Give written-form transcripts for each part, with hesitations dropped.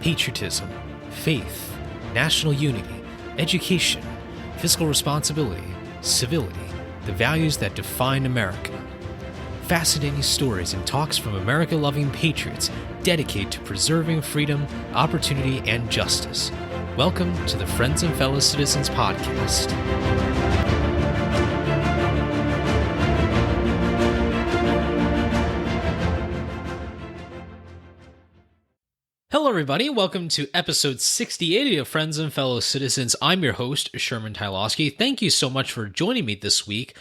patriotism, faith, national unity, education, fiscal responsibility, civility, the values that define America. Fascinating stories and talks from America-loving patriots dedicated to preserving freedom, opportunity, and justice. Welcome to the Friends and Fellow Citizens podcast. Hello, everybody. Welcome to episode 68 of Friends and Fellow Citizens. I'm your host, Sherman Tylowski. Thank you so much for joining me this week.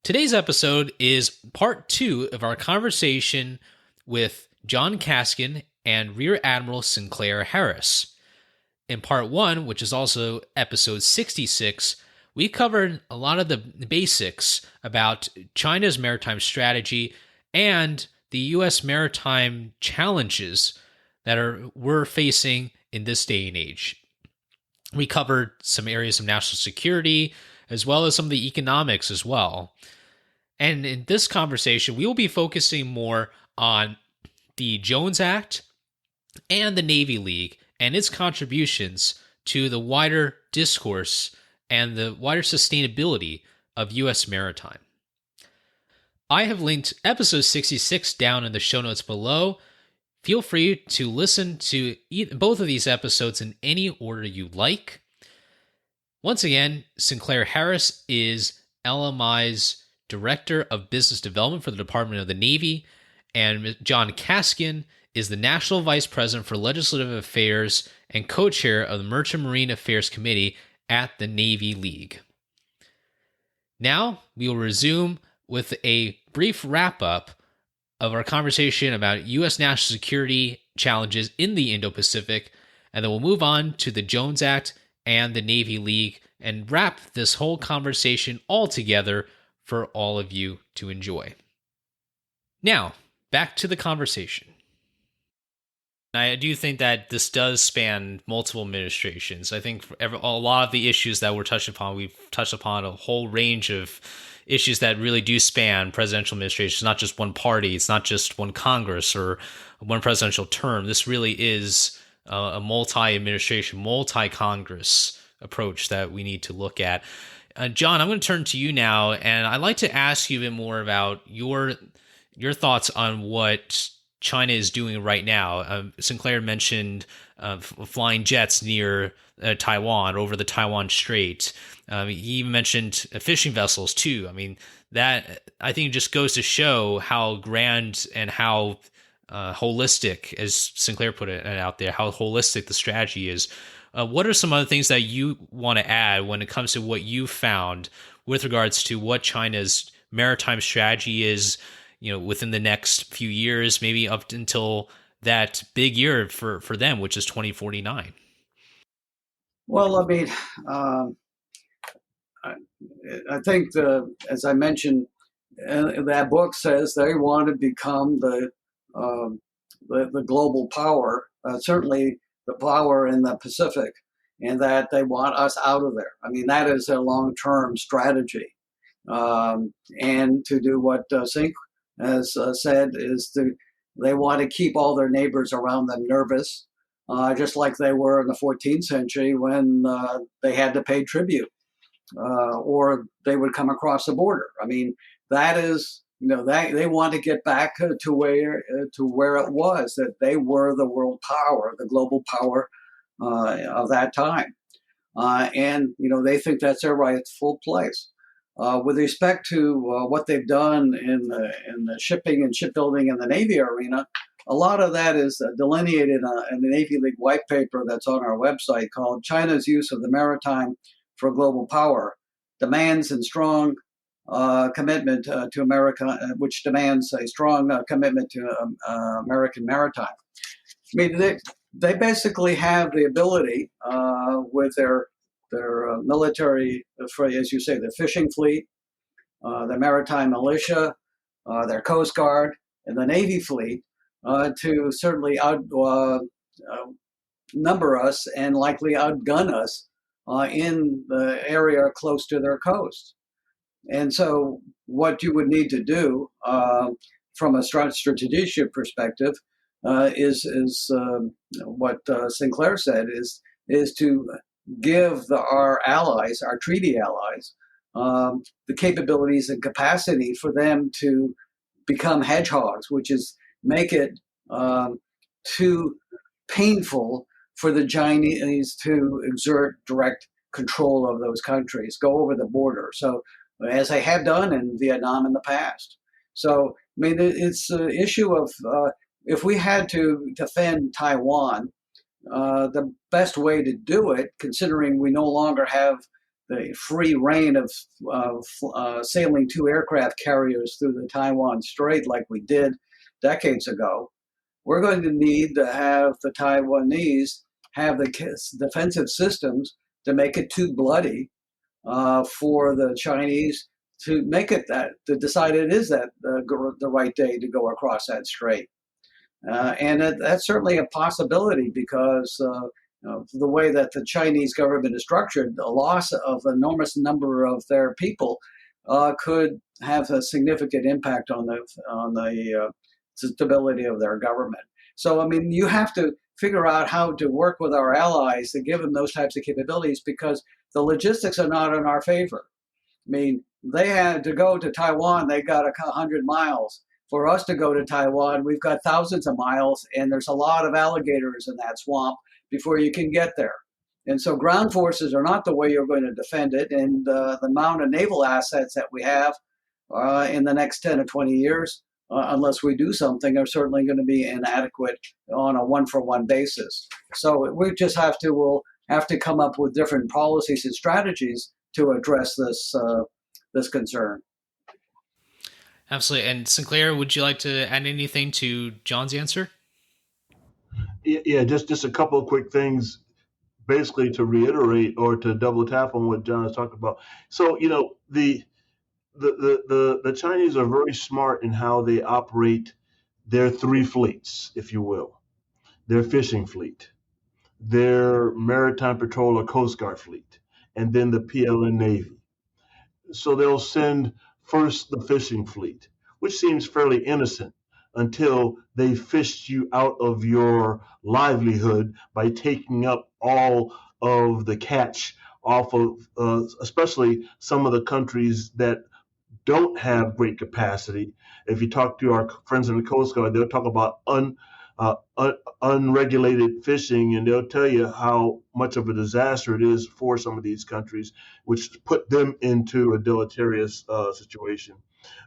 Today's episode is part 2 of our conversation with Jon Kaskin and Rear Admiral Sinclair Harris. In part 1, which is also episode 66, we covered a lot of the basics about China's maritime strategy and the U.S. maritime challenges that we're facing in this day and age. We covered some areas of national security, as well as some of the economics as well. And in this conversation, we will be focusing more on the Jones Act and the Navy League and its contributions to the wider discourse and the wider sustainability of U.S. maritime. I have linked episode 66 down in the show notes below. Feel free to listen to both of these episodes in any order you like. Once again, Sinclair Harris is LMI's Director of Business Development for the Department of the Navy, and Jon Kaskin is the National Vice President for Legislative Affairs and co-chair of the Merchant Marine Affairs Committee at the Navy League. Now, we will resume with a brief wrap-up of our conversation about U.S. national security challenges in the Indo-Pacific, and then we'll move on to the Jones Act and the Navy League and wrap this whole conversation all together for all of you to enjoy. Now, back to the conversation. I do think that this does span multiple administrations. I think a lot of the issues that we're touched upon, we've touched upon a whole range of issues that really do span presidential administrations, not just one party. It's not just one Congress or one presidential term. This really is a multi-administration, multi-Congress approach that we need to look at. Jon, I'm going to turn to you now, and I'd like to ask you a bit more about your thoughts on what China is doing right now. Sinclair mentioned flying jets near Taiwan, over the Taiwan Strait. He even mentioned fishing vessels too. I mean, that I think just goes to show how grand and how holistic, as Sinclair put it out there, how holistic the strategy is. What are some other things that you want to add when it comes to what you found with regards to what China's maritime strategy is, within the next few years, maybe up until that big year for them, which is 2049? Well, I mean, I think as I mentioned, that book says they want to become the global power, certainly the power in the Pacific, and that they want us out of there. I mean, that is a long-term strategy. And to do what Sink has said is they want to keep all their neighbors around them nervous, just like they were in the 14th century when they had to pay tribute or they would come across the border. I mean, that is, they want to get back to where it was, that they were the world power, the global power of that time. And they think that's their rightful place. With respect to what they've done in the shipping and shipbuilding and the Navy arena, a lot of that is delineated in the Navy League white paper that's on our website called China's Use of the Maritime for Global Power, Demands and Strong Commitment to America, which demands a strong commitment to American maritime. I mean, they basically have the ability with their military, as you say, the fishing fleet, the maritime militia, their Coast Guard, and the Navy fleet to certainly outnumber us and likely outgun us in the area close to their coast. And so what you would need to do from a strategic perspective is what Sinclair said is to give our allies, our treaty allies, the capabilities and capacity for them to become hedgehogs, which is make it too painful for the Chinese to exert direct control of those countries, go over the border. So, as they have done in Vietnam in the past. So, I mean, it's an issue of if we had to defend Taiwan, the best way to do it, considering we no longer have the free reign of sailing two aircraft carriers through the Taiwan Strait like we did decades ago, we're going to need to have the Taiwanese have the defensive systems to make it too bloody for the Chinese to make it that, to decide it is that the right day to go across that strait. And that's certainly a possibility because the way that the Chinese government is structured, the loss of an enormous number of their people could have a significant impact on the stability of their government. So, I mean, you have to figure out how to work with our allies to give them those types of capabilities because the logistics are not in our favor. I mean, they had to go to Taiwan, they got 100 miles. For us to go to Taiwan, we've got thousands of miles, and there's a lot of alligators in that swamp before you can get there. And so ground forces are not the way you're going to defend it. And the amount of naval assets that we have in the next 10 or 20 years, unless we do something, are certainly going to be inadequate on a one-for-one basis. So we just we'll have to come up with different policies and strategies to address this concern. Absolutely. And Sinclair, would you like to add anything to John's answer? Yeah, just a couple of quick things, basically to reiterate or to double tap on what John has talked about. So, the Chinese are very smart in how they operate their three fleets, if you will, their fishing fleet, their maritime patrol or coast guard fleet, and then the PLN Navy. So they'll send first the fishing fleet, which seems fairly innocent until they fished you out of your livelihood by taking up all of the catch off of, especially some of the countries that don't have great capacity. If you talk to our friends in the Coast Guard, they'll talk about unregulated fishing, and they'll tell you how much of a disaster it is for some of these countries, which put them into a deleterious situation.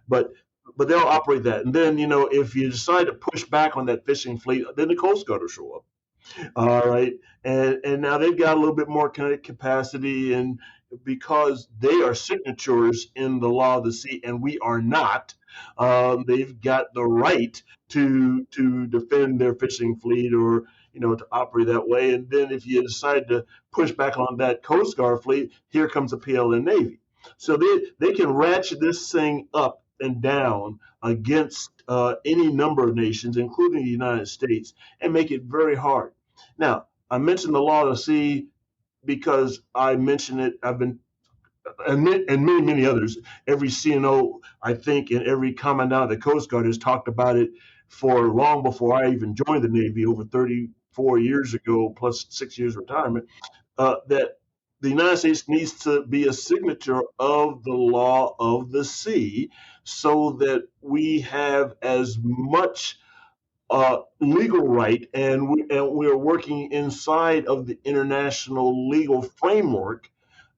But they'll operate that, and then if you decide to push back on that fishing fleet, then the Coast Guard will show up. All right, and now they've got a little bit more kinetic capacity, and because they are signatories in the law of the sea, and we are not, they've got the right to defend their fishing fleet or to operate that way. And then if you decide to push back on that Coast Guard fleet, here comes the PLN Navy. So they can ratchet this thing up and down against any number of nations, including the United States, and make it very hard. Now, I mentioned the law of the sea because I mentioned it. I've been, and many, many others, every CNO, I think, and every commandant of the Coast Guard has talked about it for long before I even joined the Navy over 34 years ago, plus 6 years retirement, that the United States needs to be a signature of the law of the sea so that we have as much legal right, and we are working inside of the international legal framework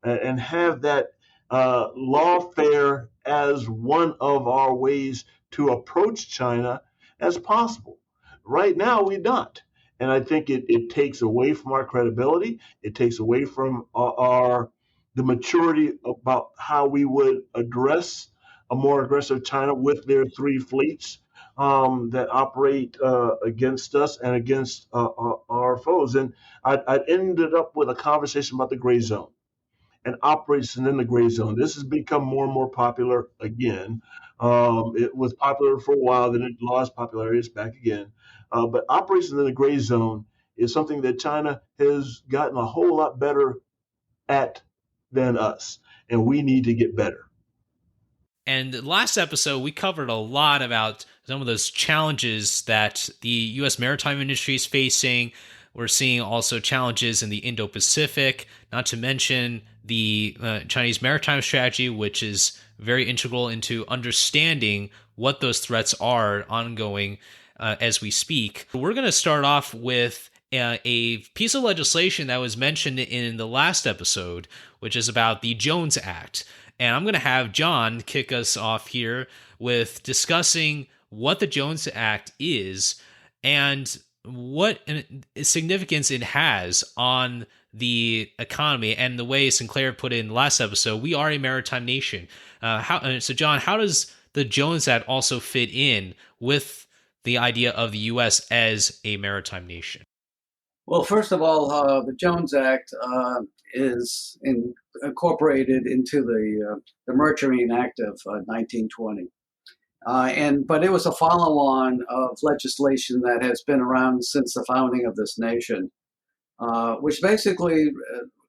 and have that lawfare as one of our ways to approach China as possible. Right now, we don't. And I think it takes away from our credibility. It takes away from the maturity about how we would address a more aggressive China with their three fleets that operate against us and against our foes. And I ended up with a conversation about the gray zone and operation in the gray zone. This has become more and more popular again. It was popular for a while, then it lost popularity. It's back again. But operation in the gray zone is something that China has gotten a whole lot better at than us, and we need to get better. And the last episode, we covered a lot about some of those challenges that the U.S. maritime industry is facing. We're seeing also challenges in the Indo-Pacific, not to mention the Chinese maritime strategy, which is very integral into understanding what those threats are ongoing as we speak. We're going to start off with a piece of legislation that was mentioned in the last episode, which is about the Jones Act. And I'm going to have Jon kick us off here with discussing what the Jones Act is and what significance it has on the economy. And the way Sinclair put it in the last episode, we are a maritime nation. So, Jon, how does the Jones Act also fit in with the idea of the U.S. as a maritime nation? Well, first of all, the Jones Act is incorporated into the Merchant Marine Act of 1920. But it was a follow-on of legislation that has been around since the founding of this nation, which basically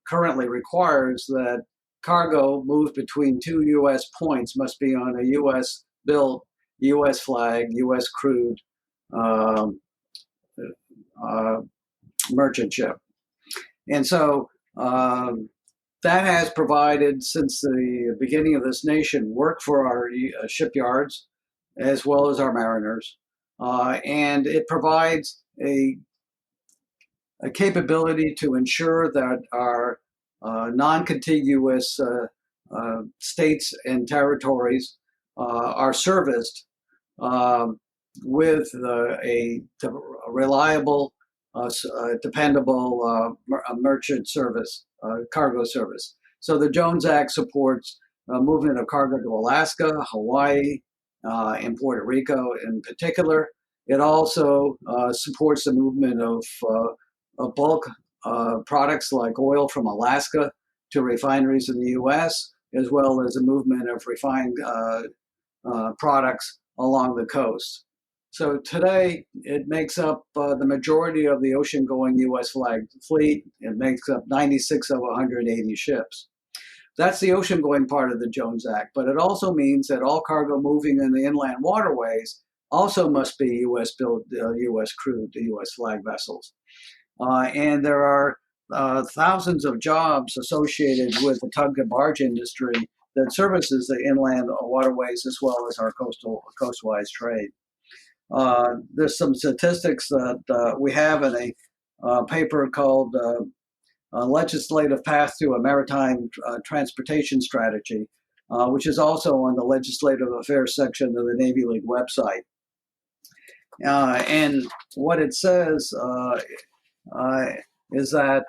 currently requires that cargo moved between two U.S. points must be on a U.S. built, U.S. flag, U.S. crewed merchant ship. And so that has provided, since the beginning of this nation, work for our shipyards as well as our mariners. And it provides a capability to ensure that our non-contiguous states and territories are serviced with a reliable, dependable merchant service, cargo service. So the Jones Act supports movement of cargo to Alaska, Hawaii, and Puerto Rico in particular. It also supports the movement of bulk products like oil from Alaska to refineries in the U.S., as well as the movement of refined products along the coast. So today, it makes up the majority of the ocean-going U.S. flagged fleet. It makes up 96 of 180 ships. That's the ocean-going part of the Jones Act, but it also means that all cargo moving in the inland waterways also must be U.S. built, U.S. crewed, U.S. flag vessels. And there are thousands of jobs associated with the tug and barge industry that services the inland waterways as well as our coastwise trade. There's some statistics that we have in a paper called Legislative Path to a Maritime Transportation Strategy, which is also on the Legislative Affairs section of the Navy League website. And what it says is that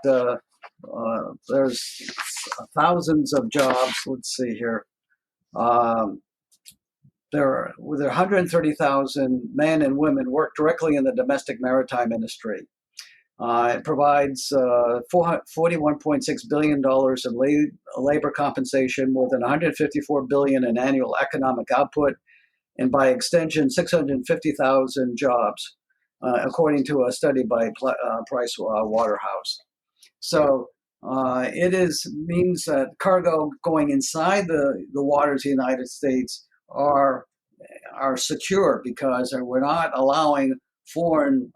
there's thousands of jobs. Let's see here. There are 130,000 men and women work directly in the domestic maritime industry. It provides $41.6 billion in labor compensation, more than $154 billion in annual economic output, and by extension, 650,000 jobs, according to a study by Price Waterhouse. So it means that cargo going inside the waters of the United States are secure because we're not allowing foreign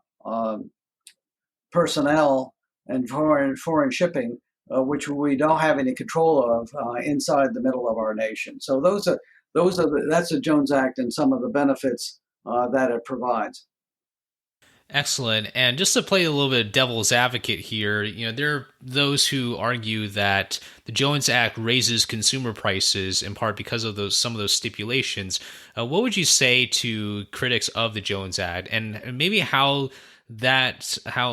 personnel and foreign shipping, which we don't have any control of inside the middle of our nation. So that's the Jones Act and some of the benefits that it provides. Excellent. And just to play a little bit of devil's advocate here, there are those who argue that the Jones Act raises consumer prices in part because of some of those stipulations. What would you say to critics of the Jones Act, and maybe how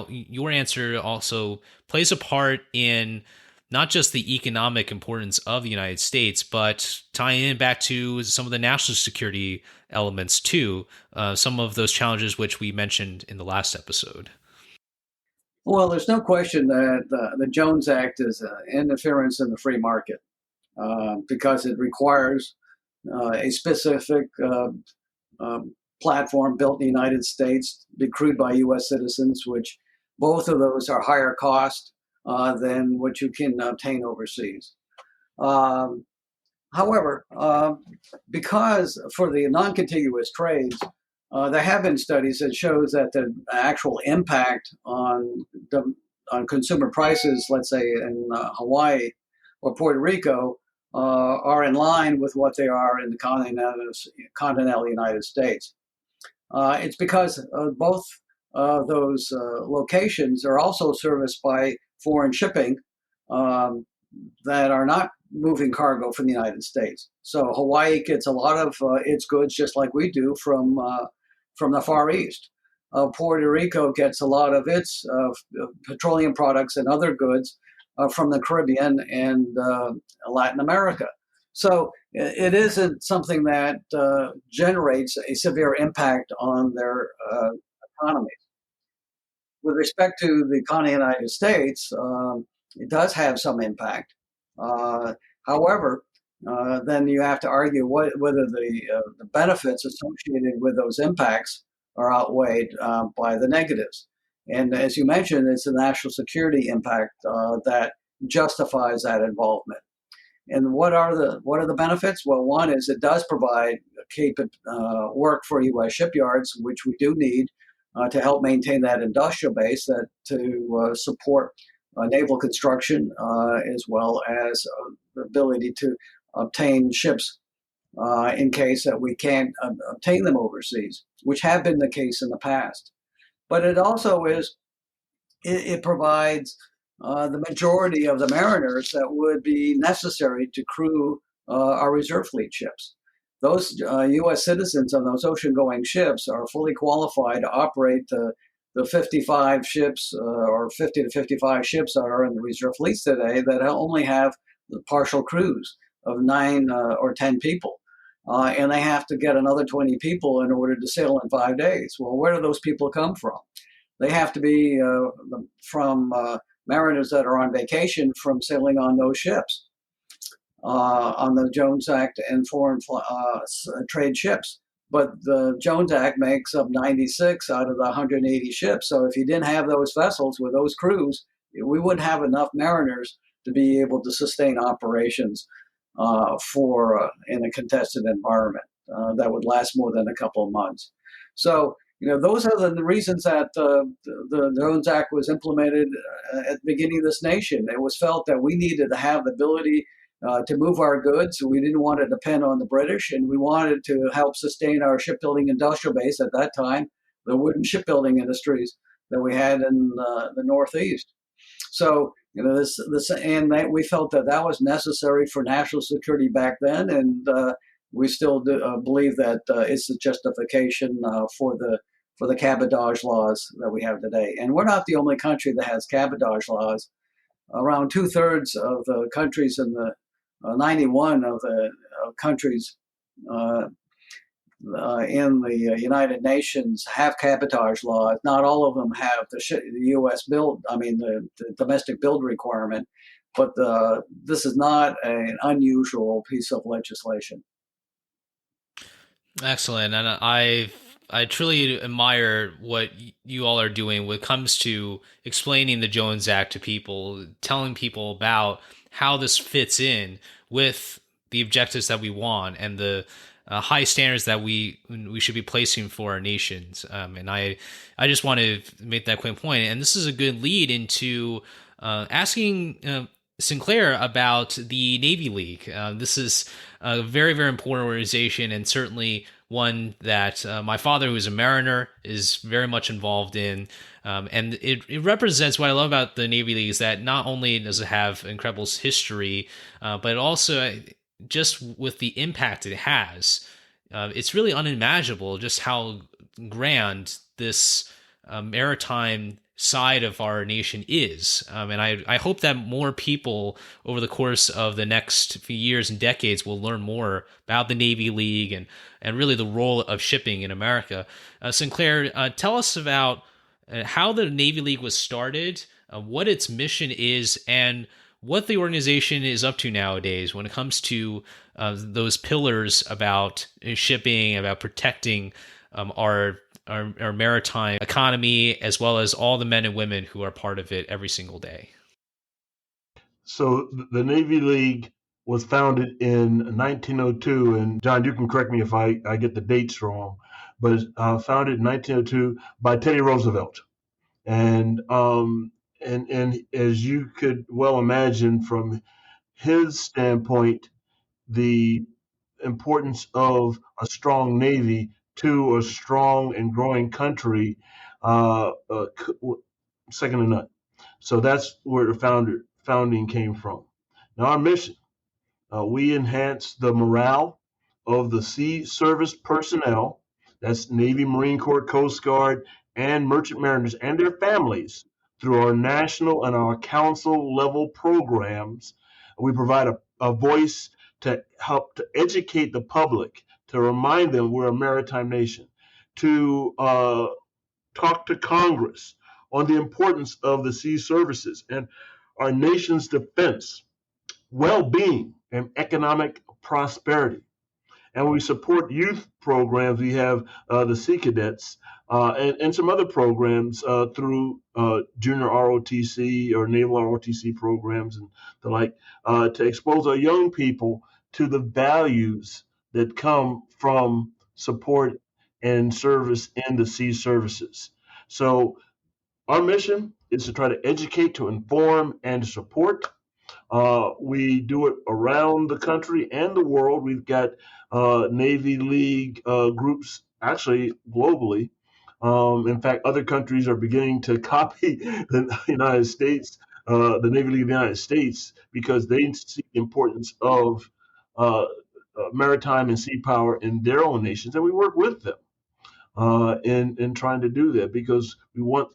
your answer also plays a part in not just the economic importance of the United States, but tying in back to some of the national security elements too, some of those challenges which we mentioned in the last episode? Well, there's no question that the Jones Act is an interference in the free market because it requires a specific platform built in the United States, be crewed by U.S. citizens, which both of those are higher cost than what you can obtain overseas. However, because for the non-contiguous trades, there have been studies that shows that the actual impact on consumer prices, let's say in Hawaii or Puerto Rico, are in line with what they are in the continental United States. It's because both those locations are also serviced by foreign shipping um, that are not moving cargo from the United States. So Hawaii gets a lot of its goods just like we do from the Far East. Puerto Rico gets a lot of its petroleum products and other goods from the Caribbean and Latin America. So it isn't something that generates a severe impact on their economy. With respect to the continental United States, it does have some impact. Uh, However, then you have to argue whether the benefits associated with those impacts are outweighed by the negatives. And as you mentioned, it's the national security impact that justifies that involvement. And what are the benefits? Well, one is it does provide work for U.S. shipyards, which we do need to help maintain that industrial base that to support naval construction as well as the ability to obtain ships in case that we can't obtain them overseas, which have been the case in the past. But it also it provides the majority of the mariners that would be necessary to crew our reserve fleet ships. Those U.S. citizens on those ocean-going ships are fully qualified to operate the 55 ships or 50 to 55 ships that are in the reserve fleets today that only have the partial crews of 9 or 10 people. And they have to get another 20 people in order to sail in 5 days. Well, where do those people come from? They have to be from mariners that are on vacation from sailing on those ships, on the Jones Act and foreign trade ships. But the Jones Act makes up 96 out of the 180 ships. So if you didn't have those vessels with those crews, we wouldn't have enough mariners to be able to sustain operations for in a contested environment that would last more than a couple of months. So those are the reasons that the Jones Act was implemented at the beginning of this nation. It was felt that we needed to have the ability to move our goods. We didn't want to depend on the British, and we wanted to help sustain our shipbuilding industrial base at that time, the wooden shipbuilding industries that we had in the Northeast. So we felt that was necessary for national security back then, and we still believe that it's the justification for the cabotage laws that we have today. And we're not the only country that has cabotage laws. Around 2/3 of the countries in the 91 of the countries in the United Nations have cabotage laws. Not all of them have the U.S. build, the domestic build requirement, but this is not an unusual piece of legislation. Excellent. And I truly admire what you all are doing when it comes to explaining the Jones Act to people, telling people about how this fits in with the objectives that we want and the high standards that we should be placing for our nations. And I just want to make that quick point. And this is a good lead into asking Sinclair about the Navy League. This is a very, very important organization, and certainly one that my father, who is a mariner, is very much involved in. And it represents what I love about the Navy League is that not only does it have incredible history, but it also, just with the impact it has, it's really unimaginable just how grand this maritime side of our nation is. And I hope that more people over the course of the next few years and decades will learn more about the Navy League and really the role of shipping in America. Sinclair, tell us about how the Navy League was started, what its mission is, and what the organization is up to nowadays when it comes to those pillars about shipping, about protecting our maritime economy, as well as all the men and women who are part of it every single day. So the Navy League was founded in 1902, and John, you can correct me if I get the dates wrong, but it's founded in 1902 by Teddy Roosevelt. And and as you could well imagine from his standpoint, the importance of a strong navy to a strong and growing country, second to none. So that's where the founding came from. Now our mission, we enhance the morale of the sea service personnel. That's Navy, Marine Corps, Coast Guard, and merchant mariners and their families through our national and our council level programs. We provide a voice to help to educate the public, to remind them we're a maritime nation, to talk to Congress on the importance of the sea services and our nation's defense, well-being, and economic prosperity. And we support youth programs. We have the Sea Cadets and some other programs through junior ROTC or naval ROTC programs and the like to expose our young people to the values that come from support and service in the sea services. So our mission is to try to educate, to inform, and to support. We do it around the country and the world. We've got Navy League groups actually globally. In fact, other countries are beginning to copy the United States, the Navy League of the United States, because they see the importance of maritime and sea power in their own nations, and we work with them in trying to do that because we want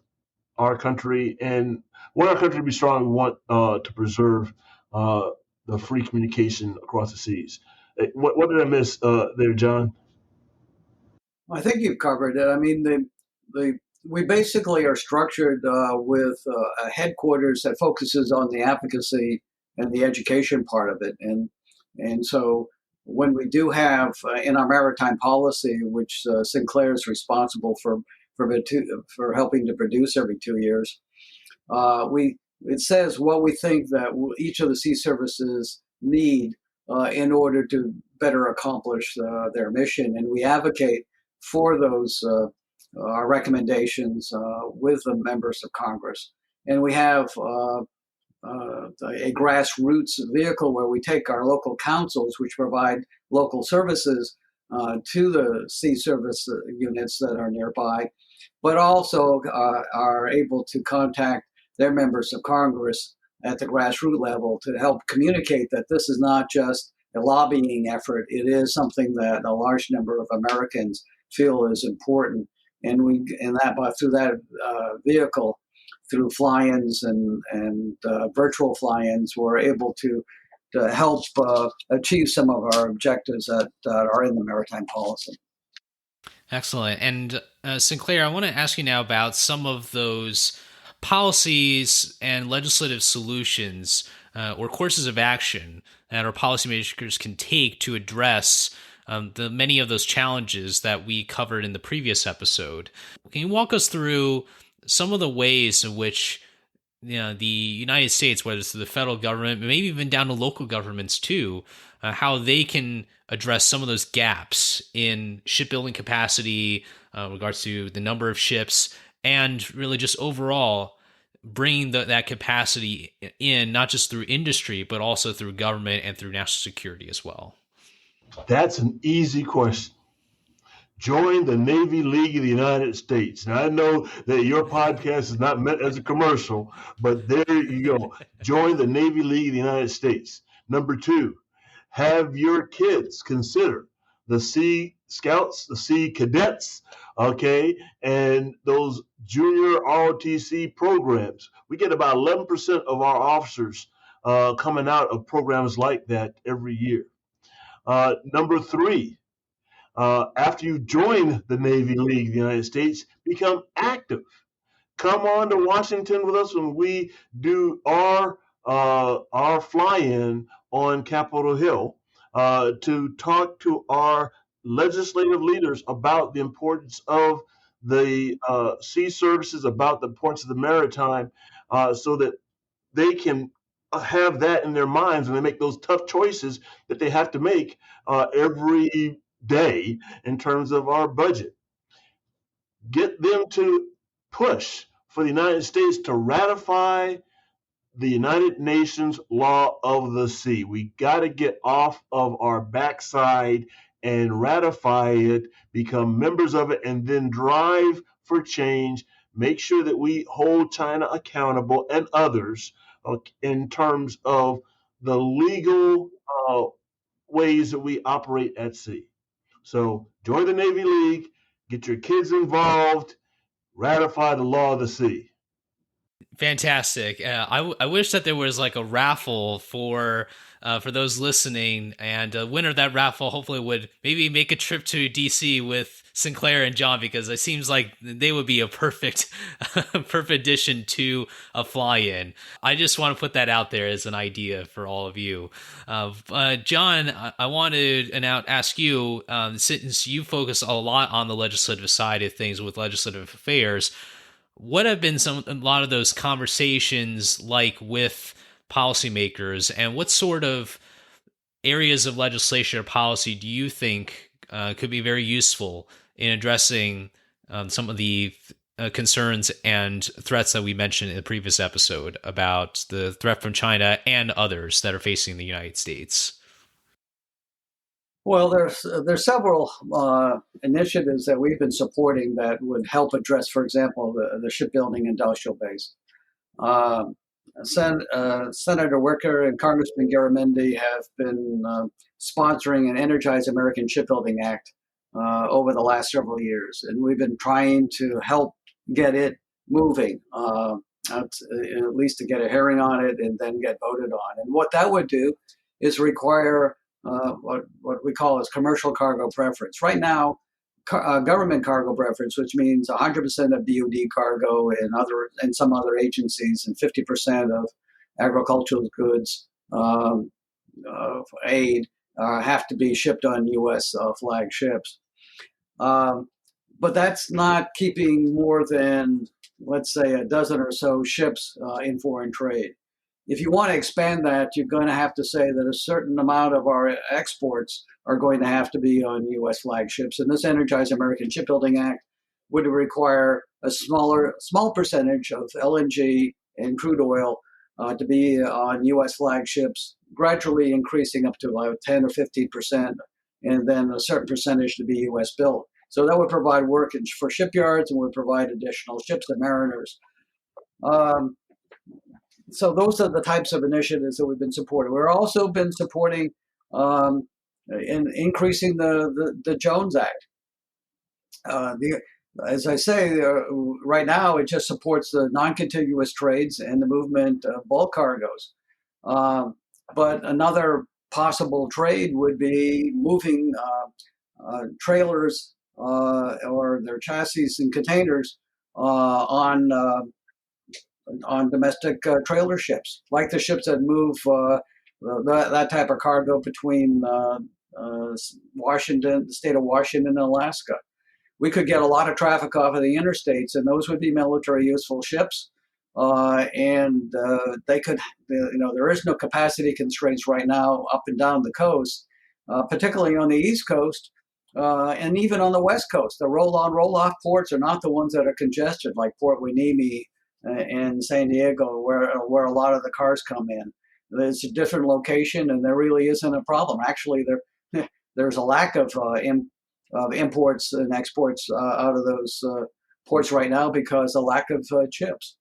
our country and want our country to be strong. We want to preserve the free communication across the seas. What did I miss there, John? I think you've covered it. I mean, we basically are structured with a headquarters that focuses on the advocacy and the education part of it, and so when we do have in our maritime policy, which Sinclair is responsible for helping to produce every 2 years, we it says what we think that each of the sea services need in order to better accomplish their mission, and we advocate for those our recommendations with the members of Congress. And we have a grassroots vehicle where we take our local councils, which provide local services to the sea service units that are nearby, but also are able to contact their members of Congress at the grassroots level to help communicate that this is not just a lobbying effort. It is something that a large number of Americans feel is important, and through that vehicle, through fly-ins and virtual fly-ins, we're able to help achieve some of our objectives that are in the maritime policy. Excellent. And Sinclair, I want to ask you now about some of those policies and legislative solutions or courses of action that our policymakers can take to address the many of those challenges that we covered in the previous episode. Can you walk us through some of the ways in which the United States, whether it's the federal government, maybe even down to local governments too, how they can address some of those gaps in shipbuilding capacity, in regards to the number of ships, and really just overall bringing that capacity in, not just through industry, but also through government and through national security as well? That's an easy question. Join the Navy League of the United States. Now, I know that your podcast is not meant as a commercial, but there you go. Join the Navy League of the United States. Number 2, have your kids consider the Sea Scouts, the Sea Cadets, okay, and those junior ROTC programs. We get about 11% of our officers coming out of programs like that every year. Number 3, after you join the Navy League of the United States, become active. Come on to Washington with us when we do our fly-in on Capitol Hill to talk to our legislative leaders about the importance of the sea services, about the importance of the maritime, so that they can have that in their minds when they make those tough choices that they have to make every day in terms of our budget. Get them to push for the United States to ratify the United Nations Law of the Sea. We got to get off of our backside and ratify it, become members of it, and then drive for change. Make sure that we hold China accountable and others in terms of the legal ways that we operate at sea. So join the Navy League, get your kids involved, ratify the law of the sea. Fantastic. I wish that there was like a raffle for those listening, and the winner of that raffle hopefully would maybe make a trip to DC with Sinclair and Jon, because it seems like they would be a perfect perfect addition to a fly-in. I just want to put that out there as an idea for all of you. Jon, I want to ask you, since you focus a lot on the legislative side of things with legislative affairs, what have been a lot of those conversations like with policymakers, and what sort of areas of legislation or policy do you think could be very useful in addressing some of the concerns and threats that we mentioned in the previous episode about the threat from China and others that are facing the United States? Well, there's several initiatives that we've been supporting that would help address, for example, the shipbuilding industrial base. Senator Wicker and Congressman Garamendi have been sponsoring an Energize American Shipbuilding Act over the last several years, and we've been trying to help get it moving, at least to get a hearing on it and then get voted on. And what that would do is require what we call as commercial cargo preference. Right now, government cargo preference, which means 100% of DoD cargo and some other agencies, and 50% of agricultural goods aid have to be shipped on U.S. Flag ships. But that's not keeping more than, let's say, a dozen or so ships in foreign trade. If you want to expand that, you're going to have to say that a certain amount of our exports are going to have to be on U.S. flagships. And this Energize American Shipbuilding Act would require a small percentage of LNG and crude oil to be on U.S. flagships, gradually increasing up to about 10 or 15%, and then a certain percentage to be U.S. built. So that would provide work for shipyards and would provide additional ships and mariners. So those are the types of initiatives that we've been supporting. We've also been supporting in increasing the Jones Act. As I say, right now it just supports the non-contiguous trades and the movement of bulk cargoes. But another possible trade would be moving trailers or their chassis and containers on domestic trailer ships, like the ships that move that type of cargo between Washington, the state of Washington, and Alaska. We could get a lot of traffic off of the interstates, and those would be military useful ships. And they could, there is no capacity constraints right now up and down the coast, particularly on the East Coast. And even on the West Coast, the roll-on, roll-off ports are not the ones that are congested, like Port Hueneme in San Diego, where a lot of the cars come in. It's a different location, and there really isn't a problem. Actually, there's a lack of imports and exports out of those ports right now because of lack of chips.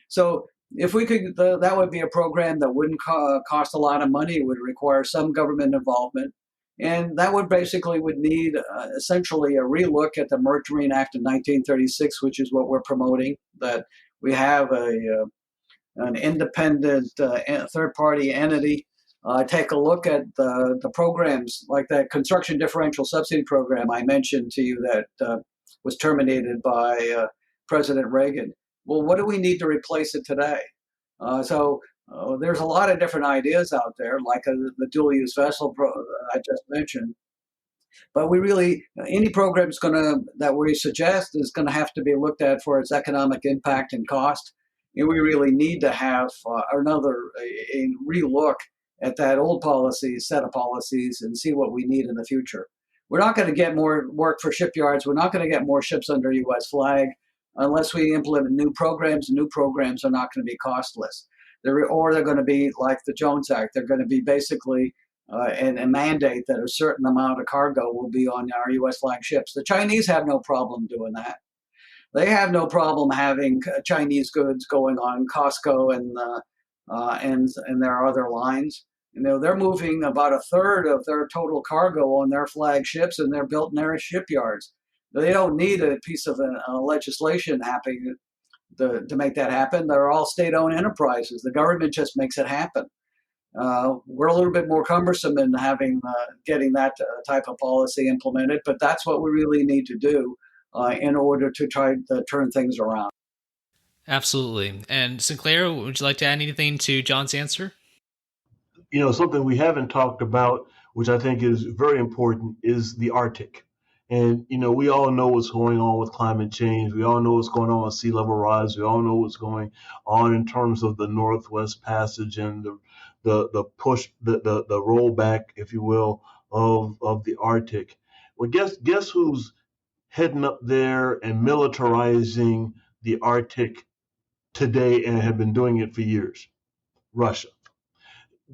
So if we could, that would be a program that wouldn't cost a lot of money. It would require some government involvement. And that would need essentially a relook at the Maritime Act of 1936, which is what we're promoting, that we have an independent third-party entity take a look at the programs, like that construction differential subsidy program I mentioned to you that was terminated by President Reagan. Well, what do we need to replace it today? So there's a lot of different ideas out there, like the dual-use vessel I just mentioned. But any program that we suggest is going to have to be looked at for its economic impact and cost. we really need to have a relook at that old set of policies and see what we need in the future. We're not going to get more work for shipyards. We're not going to get more ships under U.S. flag unless we implement new programs. New programs are not going to be costless. They're going to be like the Jones Act. They're going to be basically a mandate that a certain amount of cargo will be on our U.S. flag ships. The Chinese have no problem doing that. They have no problem having Chinese goods going on Costco and their other lines. They're moving about a third of their total cargo on their flagships, and they're built in their shipyards. They don't need a piece of legislation happening to make that happen. They're all state-owned enterprises. The government just makes it happen. We're a little bit more cumbersome in getting that type of policy implemented, but that's what we really need to do in order to try to turn things around. Absolutely. And Sinclair, would you like to add anything to John's answer? Something we haven't talked about, which I think is very important, is the Arctic. And, we all know what's going on with climate change. We all know what's going on with sea level rise. We all know what's going on in terms of the Northwest Passage and the push, the rollback, if you will, of the Arctic. Well, guess who's heading up there and militarizing the Arctic today and have been doing it for years? Russia.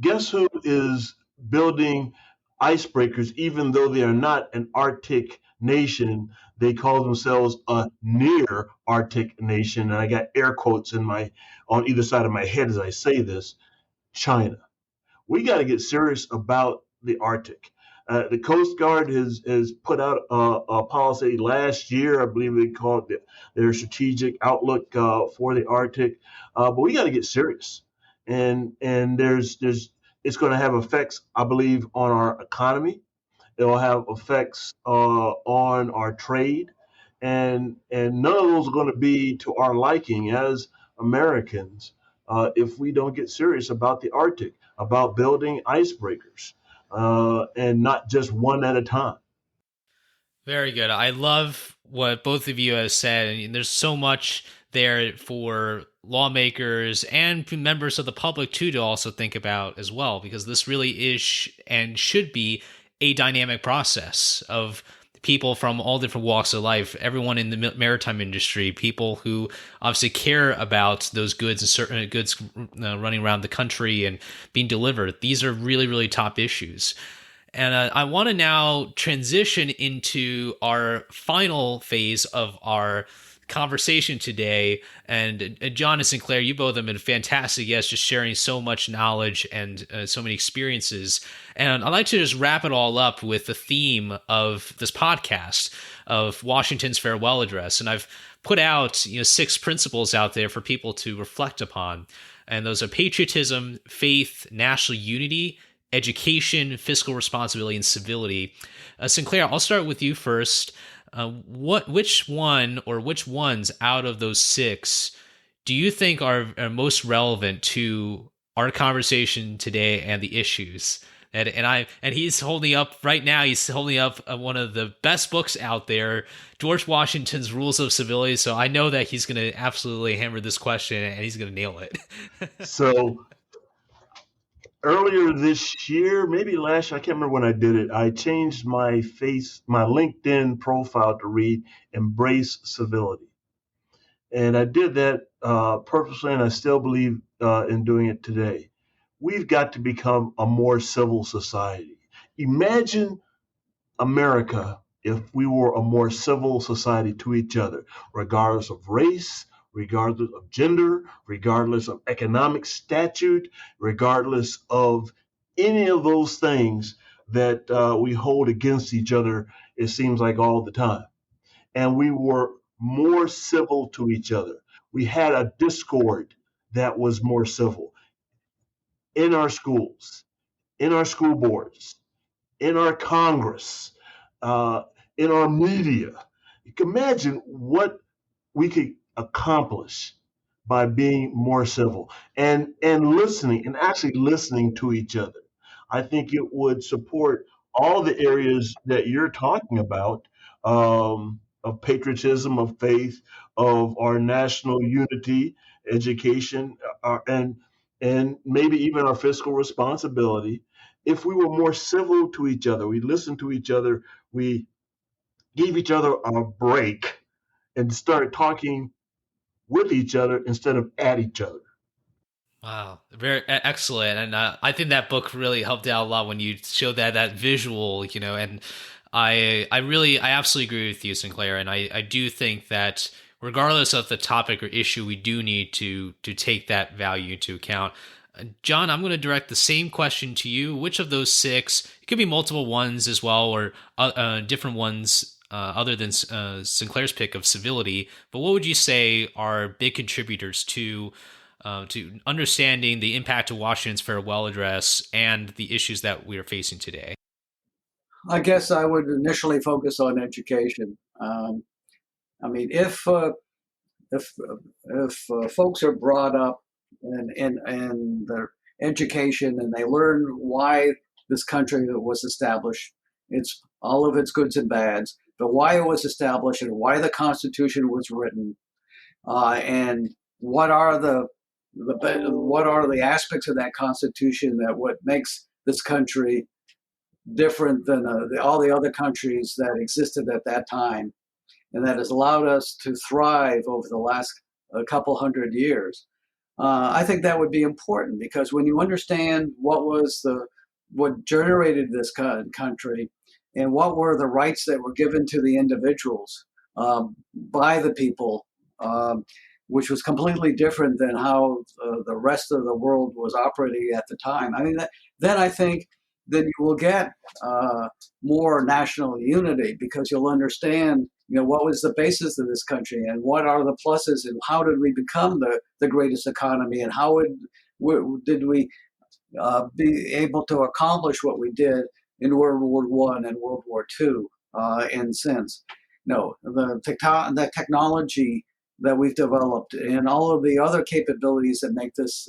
Guess who is building icebreakers, even though they are not an Arctic nation? They call themselves a near Arctic nation. And I got air quotes on either side of my head as I say this. China. We got to get serious about the Arctic. The Coast Guard has put out a policy last year. I believe they called it their strategic outlook for the Arctic. But we got to get serious. And it's going to have effects, I believe, on our economy. It will have effects on our trade, and none of those are going to be to our liking as Americans if we don't get serious about the Arctic, about building icebreakers, and not just one at a time. Very good. I love what both of you have said, and there's so much there for lawmakers and members of the public too to also think about as well, because this really is and should be a dynamic process of people from all different walks of life, everyone in the maritime industry, people who obviously care about those goods and certain goods running around the country and being delivered. These are really, really top issues. And I want to now transition into our final phase of our conversation today. And Jon and Sinclair, you both have been fantastic guests, just sharing so much knowledge and so many experiences. And I'd like to just wrap it all up with the theme of this podcast of Washington's farewell address. And I've put out 6 principles out there for people to reflect upon. And those are patriotism, faith, national unity, education, fiscal responsibility, and civility. Sinclair, I'll start with you first. Which ones out of those 6 do you think are most relevant to our conversation today and the issues? And he's holding up right now. He's holding up one of the best books out there, George Washington's Rules of Civility. So I know that he's going to absolutely hammer this question and he's going to nail it. So earlier this year, maybe last year, I can't remember when I did it, I changed my LinkedIn profile to read Embrace Civility. And I did that purposely, and I still believe in doing it today. We've got to become a more civil society. Imagine America if we were a more civil society to each other, regardless of race, regardless of gender, regardless of economic statute, regardless of any of those things that we hold against each other, it seems like all the time. And we were more civil to each other. We had a discord that was more civil in our schools, in our school boards, in our Congress, in our media. You can imagine what we could accomplish by being more civil and listening and actually listening to each other. I think it would support all the areas that you're talking about, of patriotism, of faith, of our national unity, education, and maybe even our fiscal responsibility, if we were more civil to each other, we listened to each other, we gave each other a break, and started talking with each other instead of at each other. Wow, very excellent, and I think that book really helped out a lot when you showed that visual, and I absolutely agree with you, Sinclair, and I do think that regardless of the topic or issue, we do need to take that value into account. John, I'm going to direct the same question to you. Which of those six, it could be multiple ones as well, or different ones other than Sinclair's pick of civility, but what would you say are big contributors to understanding the impact of Washington's farewell address and the issues that we are facing today? I guess I would initially focus on education. I mean, if folks are brought up in their education and they learn why this country was established, it's all of its goods and bads, but why it was established and why the Constitution was written, and what are the aspects of that Constitution that what makes this country different than all the other countries that existed at that time, and that has allowed us to thrive over the last couple hundred years. I think that would be important because when you understand what generated this country and what were the rights that were given to the individuals by the people, which was completely different than how the rest of the world was operating at the time. I mean, then I think then you will get more national unity because you'll understand, what was the basis of this country and what are the pluses and how did we become the greatest economy and how did we be able to accomplish what we did in World War One and World War Two and since. No, the technology that we've developed and all of the other capabilities that make this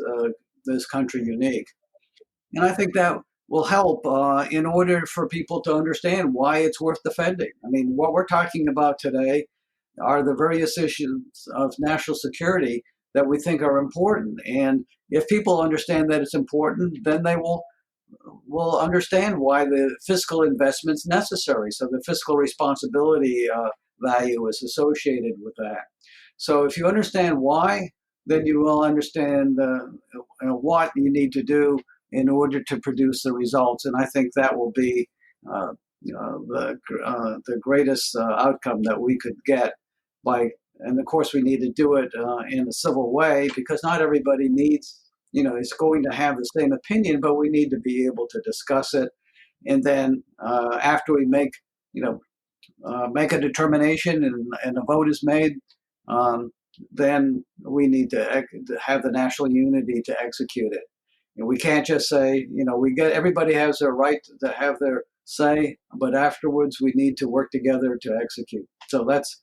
country unique. And I think that will help in order for people to understand why it's worth defending. I mean, what we're talking about today are the various issues of national security that we think are important. And if people understand that it's important, then they will understand why the fiscal investment's necessary. So the fiscal responsibility value is associated with that. So if you understand why, then you will understand what you need to do in order to produce the results. And I think that will be the greatest outcome that we could get by. And of course, we need to do it in a civil way because not everybody is going to have the same opinion, but we need to be able to discuss it. And then after we make a determination and a vote is made, then we need to have the national unity to execute it. And we can't just say, everybody has their right to have their say, but afterwards we need to work together to execute. So that's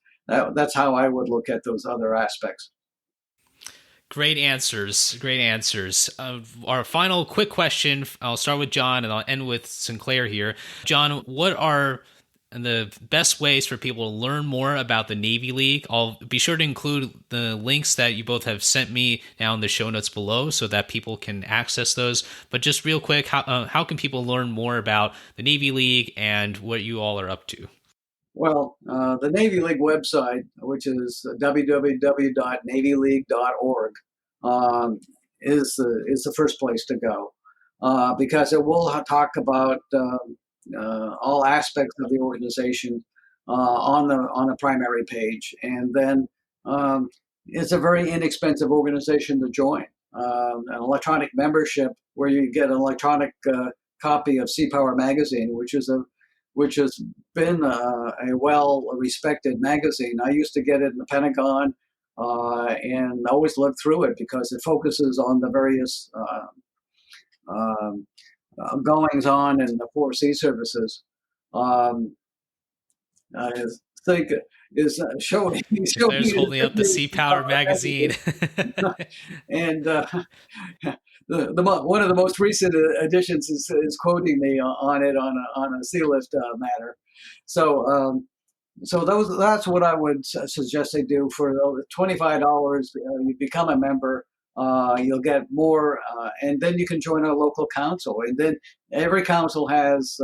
how I would look at those other aspects. Great answers. Great answers. Our final quick question, I'll start with John and I'll end with Sinclair here. John, what are the best ways for people to learn more about the Navy League? I'll be sure to include the links that you both have sent me down in the show notes below so that people can access those. But just real quick, how can people learn more about the Navy League and what you all are up to? Well, the Navy League website, which is www.navyleague.org, is the first place to go because it will talk about all aspects of the organization on the primary page, and then it's a very inexpensive organization to join. An electronic membership where you get an electronic copy of Sea Power magazine, which has been a well-respected magazine. I used to get it in the Pentagon and always look through it because it focuses on the various goings on in the four sea services. I think is showing. Sinclair's holding up the Sea Power magazine. And one of the most recent editions is quoting me on it on a sea lift matter. So So that's what I would suggest they do. For the $25. You become a member. You'll get more, and then you can join a local council. And then every council has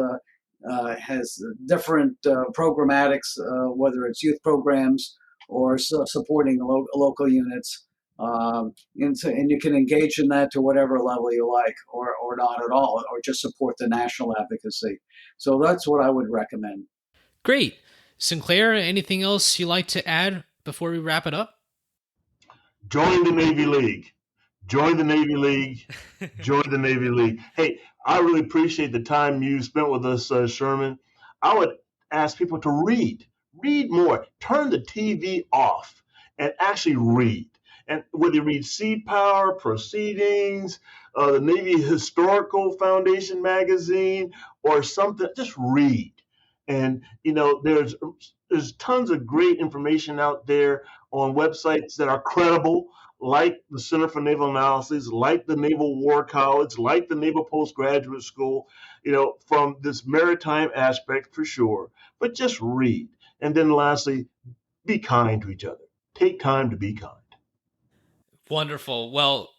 different programmatics, whether it's youth programs or supporting local units. And you can engage in that to whatever level you like, or not at all, or just support the national advocacy. So that's what I would recommend. Great. Sinclair, anything else you'd like to add before we wrap it up? Join the Navy League. Join the Navy League. Join the Navy League. Hey, I really appreciate the time you spent with us, Sherman. I would ask people to read. Read more. Turn the TV off and actually read. And whether you read Sea Power, Proceedings, the Navy Historical Foundation magazine, or something, just read. And there's tons of great information out there on websites that are credible, like the Center for Naval Analysis, like the Naval War College, like the Naval Postgraduate School, from this maritime aspect for sure. But just read. And then lastly, be kind to each other. Take time to be kind. Wonderful. Well,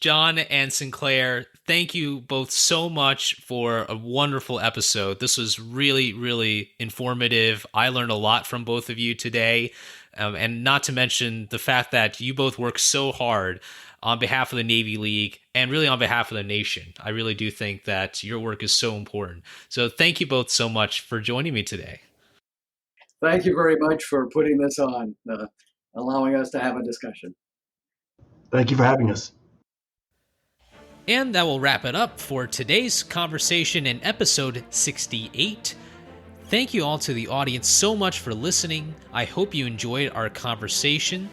Jon and Sinclair, thank you both so much for a wonderful episode. This was really, really informative. I learned a lot from both of you today. And not to mention the fact that you both work so hard on behalf of the Navy League and really on behalf of the nation. I really do think that your work is so important. So thank you both so much for joining me today. Thank you very much for putting this on, allowing us to have a discussion. Thank you for having us. And that will wrap it up for today's conversation in episode 68. Thank you all to the audience so much for listening. I hope you enjoyed our conversation.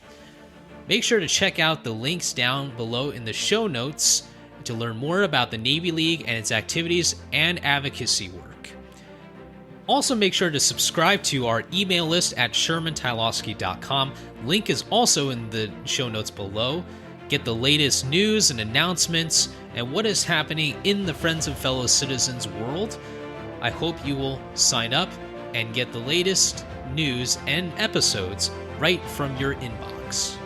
Make sure to check out the links down below in the show notes to learn more about the Navy League and its activities and advocacy work. Also, make sure to subscribe to our email list at shermantylosky.com. Link is also in the show notes below. Get the latest news and announcements and what is happening in the Friends and Fellow Citizens world. I hope you will sign up and get the latest news and episodes right from your inbox.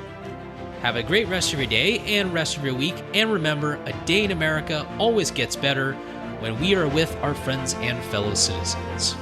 Have a great rest of your day and rest of your week. And remember, a day in America always gets better when we are with our friends and fellow citizens.